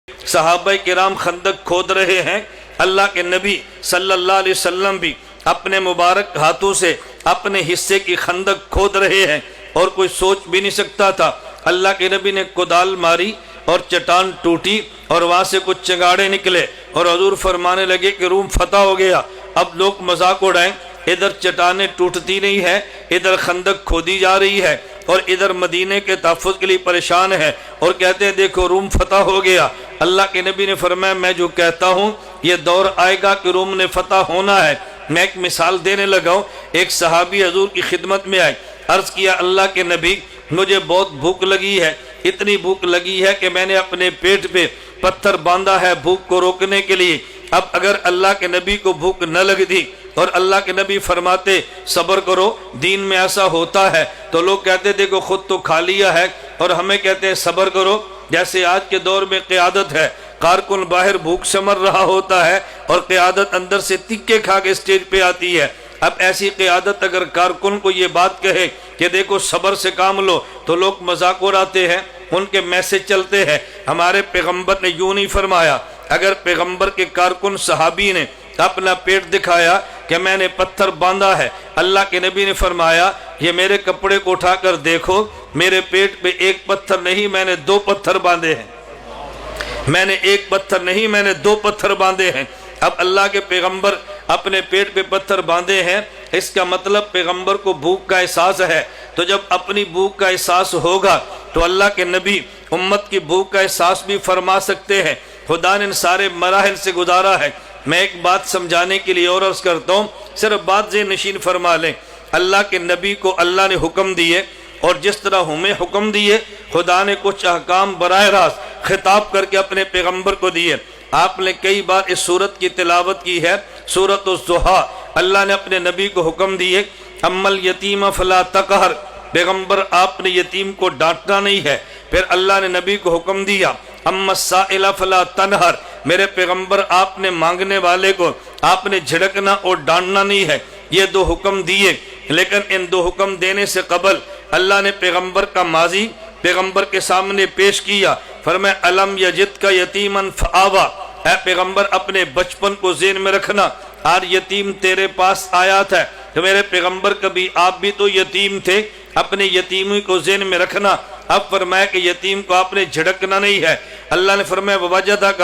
صحابہ کرام خندق کھود رہے ہیں، اللہ کے نبی صلی اللہ علیہ وسلم بھی اپنے مبارک ہاتھوں سے اپنے حصے کی خندق کھود رہے ہیں، اور کوئی سوچ بھی نہیں سکتا تھا۔ اللہ کے نبی نے کدال ماری اور چٹان ٹوٹی اور وہاں سے کچھ چنگاڑے نکلے، اور حضور فرمانے لگے کہ روم فتح ہو گیا۔ اب لوگ مذاق اڑائیں، ادھر چٹانیں ٹوٹتی نہیں ہے، ادھر خندق کھودی جا رہی ہے، اور ادھر مدینے کے تحفظ کے لیے پریشان ہے، اور کہتے ہیں دیکھو روم فتح ہو گیا۔ اللہ کے نبی نے فرمایا میں جو کہتا ہوں یہ دور آئے گا کہ روم نے فتح ہونا ہے۔ میں ایک مثال دینے لگا ہوں۔ ایک صحابی حضور کی خدمت میں آئے، عرض کیا اللہ کے نبی مجھے بہت بھوک لگی ہے، اتنی بھوک لگی ہے کہ میں نے اپنے پیٹ پہ پتھر باندھا ہے بھوک کو روکنے کے لیے۔ اب اگر اللہ کے نبی کو بھوک نہ لگتی اور اللہ کے نبی فرماتے صبر کرو دین میں ایسا ہوتا ہے، تو لوگ کہتے دیکھو خود تو کھا لیا ہے اور ہمیں کہتے ہیں صبر کرو۔ جیسے آج کے دور میں قیادت ہے، کارکن باہر بھوک سے مر رہا ہوتا ہے اور قیادت اندر سے تکے کھا کے اسٹیج پہ آتی ہے۔ اب ایسی قیادت اگر کارکن کو یہ بات کہے کہ دیکھو صبر سے کام لو، تو لوگ مذاق اڑاتے ہیں، ان کے میسج چلتے ہیں۔ ہمارے پیغمبر نے یوں نہیں فرمایا۔ اگر پیغمبر کے کارکن صحابی نے اپنا پیٹ دکھایا کہ میں نے پتھر باندھا ہے، اللہ کے نبی نے فرمایا یہ میرے کپڑے کو اٹھا کر دیکھو، میرے پیٹ پہ ایک پتھر نہیں میں نے 2 پتھر باندھے ہیں، میں نے 1 پتھر نہیں میں نے 2 پتھر باندھے ہیں۔ اب اللہ کے پیغمبر اپنے پیٹ پہ پتھر باندھے ہیں، اس کا مطلب پیغمبر کو بھوک کا احساس ہے۔ تو جب اپنی بھوک کا احساس ہوگا تو اللہ کے نبی امت کی بھوک کا احساس بھی فرما سکتے ہیں۔ خدا نے ان سارے مراحل سے گزارا ہے۔ میں ایک بات سمجھانے کے لیے اور عرض کرتا ہوں، صرف بات ذہن نشین فرما لیں۔ اللہ کے نبی کو اللہ نے حکم دیے، اور جس طرح ہمیں حکم دیے خدا نے کچھ احکام براہ راست خطاب کر کے اپنے پیغمبر کو دیے۔ آپ نے کئی بار اس سورت کی تلاوت کی ہے، سورۃ الضحیٰ۔ اللہ نے اپنے نبی کو حکم دیے اما الیتیم فلا تقہر، پیغمبر آپ نے یتیم کو ڈانٹنا نہیں ہے۔ پھر اللہ نے نبی کو حکم دیا اما السائل فلا تنہر، میرے پیغمبر آپ نے مانگنے والے کو آپ نے جھڑکنا اور ڈانٹنا نہیں ہے۔ یہ 2 حکم دیے، لیکن ان 2 حکم دینے سے قبل اللہ نے پیغمبر کا ماضی پیغمبر کے سامنے پیش کیا۔ فرمایا الم یجدک یتیما فآویٰ، اے پیغمبر اپنے بچپن کو ذہن میں رکھنا، آج یتیم تیرے پاس آیا تھا تو میرے پیغمبر کبھی آپ بھی تو یتیم تھے، اپنے یتیمی کو ذہن میں رکھنا۔ اب فرمایا کہ یتیم کو آپ نے جھڑکنا نہیں ہے۔ اللہ نے فرمایا وَوَجَدَكَ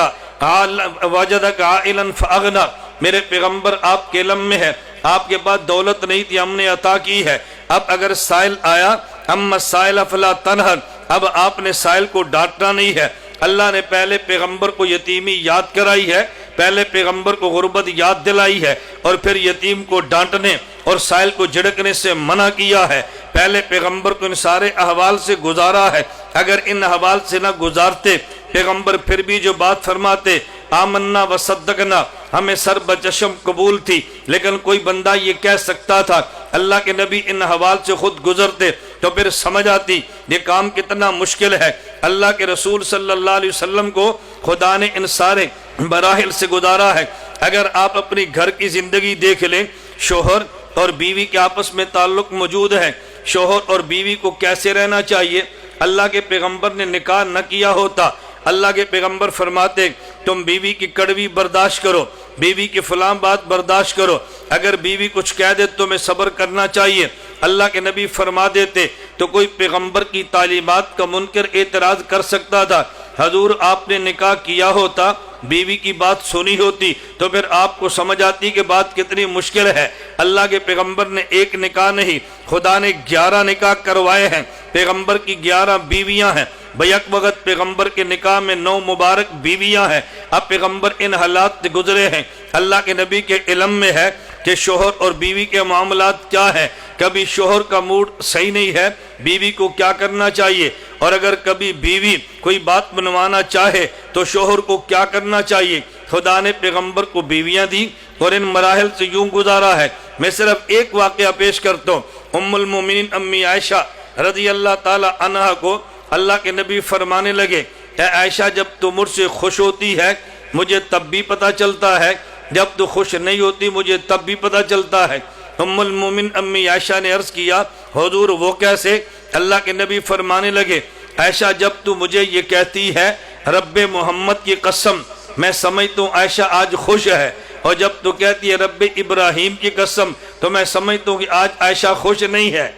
عَائِلًا فَأَغْنَىٰ، میرے پیغمبر آپ کے علم میں ہے آپ کے پاس دولت نہیں تھی، ہم نے عطا کی ہے۔ اب اگر سائل آیا اما السائل فلا تنہر، اب آپ نے سائل کو ڈانٹنا نہیں ہے۔ اللہ نے پہلے پیغمبر کو یتیمی یاد کرائی ہے، پہلے پیغمبر کو غربت یاد دلائی ہے، اور پھر یتیم کو ڈانٹنے اور سائل کو جھڑکنے سے منع کیا ہے۔ پہلے پیغمبر کو ان سارے احوال سے گزارا ہے۔ اگر ان احوال سے نہ گزارتے پیغمبر پھر بھی جو بات فرماتے آمنا وصدقنا، ہمیں سر بچشم قبول تھی، لیکن کوئی بندہ یہ کہہ سکتا تھا۔ اللہ کے نبی ان حوال سے خود گزرتے تو پھر سمجھ آتی یہ کام کتنا مشکل ہے۔ اللہ کے رسول صلی اللہ علیہ وسلم کو خدا نے ان سارے مراحل سے گزارا ہے۔ اگر آپ اپنی گھر کی زندگی دیکھ لیں، شوہر اور بیوی کے آپس میں تعلق موجود ہے، شوہر اور بیوی کو کیسے رہنا چاہیے۔ اللہ کے پیغمبر نے نکاح نہ کیا ہوتا، اللہ کے پیغمبر فرماتے تم بیوی کی کڑوی برداشت کرو، بیوی کی فلاں بات برداشت کرو، اگر بیوی کچھ کہہ دے تو میں صبر کرنا چاہیے۔ اللہ کے نبی فرما دیتے تو کوئی پیغمبر کی تعلیمات کا منکر اعتراض کر سکتا تھا۔ حضور آپ نے نکاح کیا ہوتا، بیوی کی بات سنی ہوتی تو پھر آپ کو سمجھ آتی کہ بات کتنی مشکل ہے۔ اللہ کے پیغمبر نے 1 نکاح نہیں، خدا نے 11 نکاح کروائے ہیں۔ پیغمبر کی 11 بیویاں ہیں، بیک وقت پیغمبر کے نکاح میں 9 مبارک بیویاں ہیں۔ اب پیغمبر ان حالات سے گزرے ہیں، اللہ کے نبی کے علم میں ہے کہ شوہر اور بیوی کے معاملات کیا ہیں۔ کبھی شوہر کا موڈ صحیح نہیں ہے، بیوی کو کیا کرنا چاہیے، اور اگر کبھی بیوی کوئی بات منوانا چاہے تو شوہر کو کیا کرنا چاہیے۔ خدا نے پیغمبر کو بیویاں دی اور ان مراحل سے یوں گزارا ہے۔ میں صرف ایک واقعہ پیش کرتا ہوں۔ ام المومنین امی عائشہ رضی اللہ تعالی عنہا کو اللہ کے نبی فرمانے لگے اے عائشہ جب تو مجھ سے خوش ہوتی ہے مجھے تب بھی پتہ چلتا ہے، جب تو خوش نہیں ہوتی مجھے تب بھی پتہ چلتا ہے۔ ام المومن امی عائشہ نے عرض کیا حضور وہ کیسے؟ اللہ کے نبی فرمانے لگے عائشہ جب تو مجھے یہ کہتی ہے رب محمد کی قسم میں سمجھتا ہوں عائشہ آج خوش ہے، اور جب تو کہتی ہے رب ابراہیم کی قسم تو میں سمجھتا ہوں کہ آج عائشہ خوش نہیں ہے،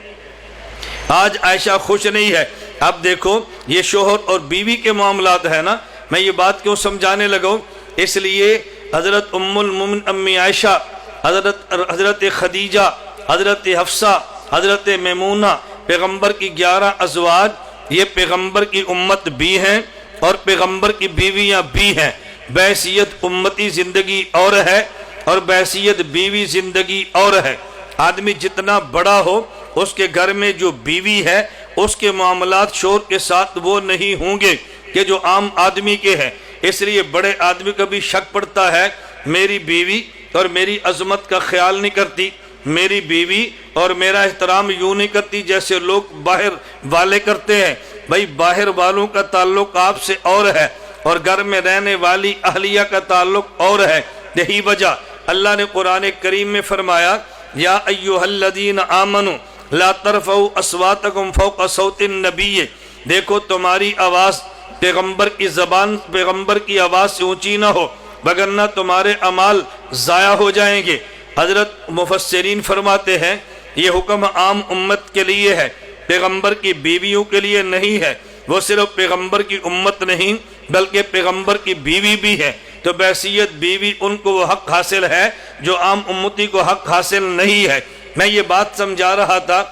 آج عائشہ خوش نہیں ہے۔ اب دیکھو یہ شوہر اور بیوی کے معاملات ہیں نا، میں یہ بات کیوں سمجھانے لگا ہوں، اس لیے حضرت ام المومن امی عائشہ، حضرت خدیجہ، حضرت حفصہ، حضرت میمونہ، پیغمبر کی 11 ازواج، یہ پیغمبر کی امت بھی ہیں اور پیغمبر کی بیویاں بھی ہیں۔ بحیثیت امتی زندگی اور ہے اور بحیثیت بیوی زندگی اور ہے۔ آدمی جتنا بڑا ہو اس کے گھر میں جو بیوی ہے اس کے معاملات شور کے ساتھ وہ نہیں ہوں گے کہ جو عام آدمی کے ہیں۔ اس لیے بڑے آدمی کا بھی شک پڑتا ہے، میری بیوی اور میری عظمت کا خیال نہیں کرتی، میری بیوی اور میرا احترام یوں نہیں کرتی جیسے لوگ باہر والے کرتے ہیں۔ بھائی باہر والوں کا تعلق آپ سے اور ہے اور گھر میں رہنے والی اہلیہ کا تعلق اور ہے۔ یہی وجہ اللہ نے قرآن کریم میں فرمایا یا ایھا الذین آمنوا لا ترفعوا اصواتکم فوق صوت النبی، دیکھو تمہاری آواز پیغمبر کی زبان، پیغمبر کی آواز سے اونچی نہ ہو وگرنہ تمہارے اعمال ضائع ہو جائیں گے۔ حضرت مفسرین فرماتے ہیں یہ حکم عام امت کے لیے ہے، پیغمبر کی بیویوں کے لیے نہیں ہے۔ وہ صرف پیغمبر کی امت نہیں بلکہ پیغمبر کی بیوی بھی ہے، تو بحیثیت بیوی ان کو وہ حق حاصل ہے جو عام امتی کو حق حاصل نہیں ہے۔ میں یہ بات سمجھا رہا تھا